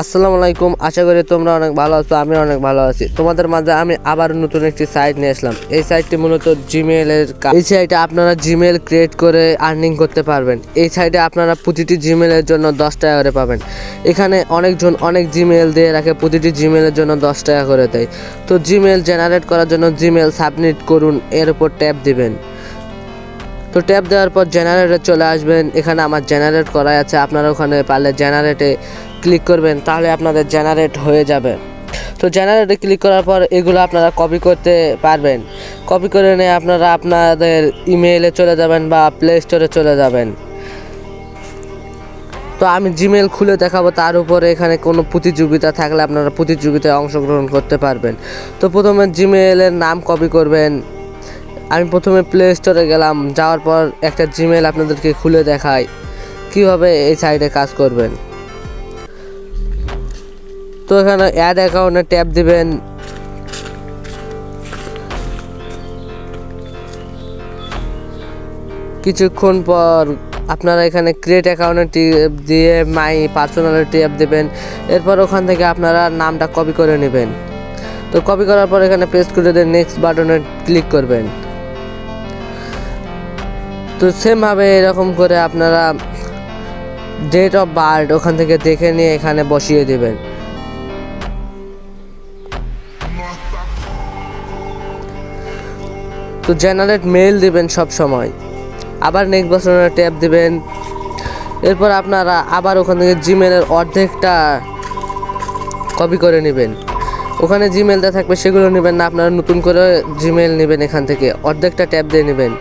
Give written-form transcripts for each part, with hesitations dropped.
আসসালামু আলাইকুম। আশা করি তোমরা অনেক ভালো আছো, আমি অনেক ভালো আছি। তোমাদের মাঝে আমি আবার নতুন একটি সাইট নিয়ে আসলাম। এই সাইটটি মূলত জিমেইলের এই সাইটে আপনারা জিমেইল ক্রিয়েট করে আর্নিং করতে পারবেন। এই সাইটে আপনারা প্রতিটি জিমেইলের জন্য 10 টাকা করে পাবেন। এখানে অনেকজন অনেক জিমেইল দিয়ে রাখে, প্রতিটি জিমেইলের জন্য 10 টাকা করে দেয়। তো জিমেইল জেনারেট করার জন্য জিমেইল সাবমিট করুন, এর উপর ট্যাপ দিবেন। তো ট্যাপ দেওয়ার পর জেনারেটে চলে আসবেন। এখানে আমার জেনারেট করা আছে, আপনারা ওখানে পারলে জেনারেটে ক্লিক করবেন, তাহলে আপনাদের জেনারেট হয়ে যাবে। তো জেনারেটে ক্লিক করার পর এগুলো আপনারা কপি করতে পারবেন। কপি করে নিয়ে আপনারা আপনাদের ইমেইলে চলে যাবেন বা প্লে স্টোরে চলে যাবেন। তো আমি জিমেইল খুলে দেখাবো, তার উপরে এখানে কোনো প্রতিযোগিতা থাকলে আপনারা প্রতিযোগিতায় অংশগ্রহণ করতে পারবেন। তো প্রথমে জিমেইলের নাম কপি করবেন। আমি প্রথমে প্লে স্টোরে গেলাম, যাওয়ার পর একটা জিমেইল আপনাদেরকে খুলে দেখাই কীভাবে এই সাইটে কাজ করবেন। তো এখানে অ্যাড অ্যাকাউন্টে ট্যাপ দিবেন। কিছুক্ষণ পর আপনারা এখানে ক্রিয়েট অ্যাকাউন্টে ট্যাপ দিয়ে মাই পার্সোনালে ট্যাপ দেবেন। এরপর ওখান থেকে আপনারা নামটা কপি করে নেবেন। তো কপি করার পর এখানে পেস্ট করে দিয়ে নেক্সট বাটনে ক্লিক করবেন। তো সেমভাবে এরকম করে আপনারা ডেট অফ বার্থ ওখান থেকে দেখে নিয়ে এখানে বসিয়ে দেবেন। তো জেনারেট মেইল দিবেন সব সময়, আবার নেক্সট বাটনে ট্যাপ দিবেন। এরপর আপনারা আবার ওখান থেকে জিমেলের অর্ধেকটা কপি করে নেবেন। ওখানে জিমেলটা থাকবে সেগুলো নেবেন না, আপনারা নতুন করে জিমেল নেবেন। এখান থেকে অর্ধেকটা ট্যাপ দিয়ে নেবেন,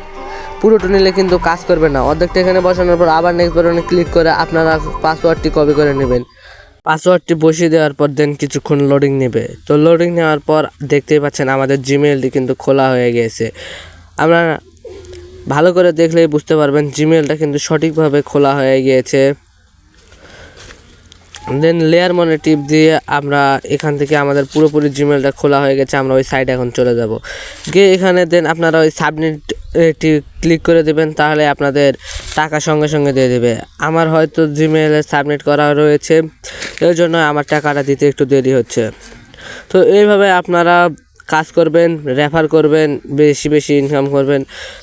পুরোটা নিলে কিন্তু কাজ করবে না। অর্ধেকটা এখানে বসানোর পর আবার নেক্সট বাটনে ক্লিক করে আপনারা পাসওয়ার্ডটি কপি করে নেবেন। পাসওয়ার্ডটি বসিয়ে দেওয়ার পর দেন কিছুক্ষণ লোডিং নেবে। তো লোডিং নেওয়ার পর দেখতেই পাচ্ছেন আমাদের জিমেলটি কিন্তু খোলা হয়ে গেছে। আমরা ভালো করে দেখলেই বুঝতে পারবেন জিমেলটা কিন্তু সঠিকভাবে খোলা হয়ে গিয়েছে। দেন লেয়ার মনে টিপ দিয়ে আমরা এখান থেকে আমাদের পুরোপুরি জিমেলটা খোলা হয়ে গেছে। আমরা ওই সাইডে এখন চলে যাব গিয়ে এখানে দেন আপনারা ওই সাবমিট ক্লিক করে দেবেন, তাহলে আপনাদের টাকা সঙ্গে সঙ্গে দিয়ে দেবে। আমার হয়তো জিমেলে সাবমিট করা রয়েছে, এই জন্য আমার টাকাটা দিতে একটু দেরি হচ্ছে। তো এইভাবে আপনারা কাজ করবেন, রেফার করবেন, বেশি বেশি ইনকাম করবেন।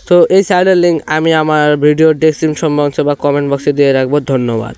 তো এই সাইটের লিঙ্ক আমি আমার ভিডিওর ডেসক্রিপশন বক্সে বা কমেন্ট বক্সে দিয়ে রাখবো। ধন্যবাদ।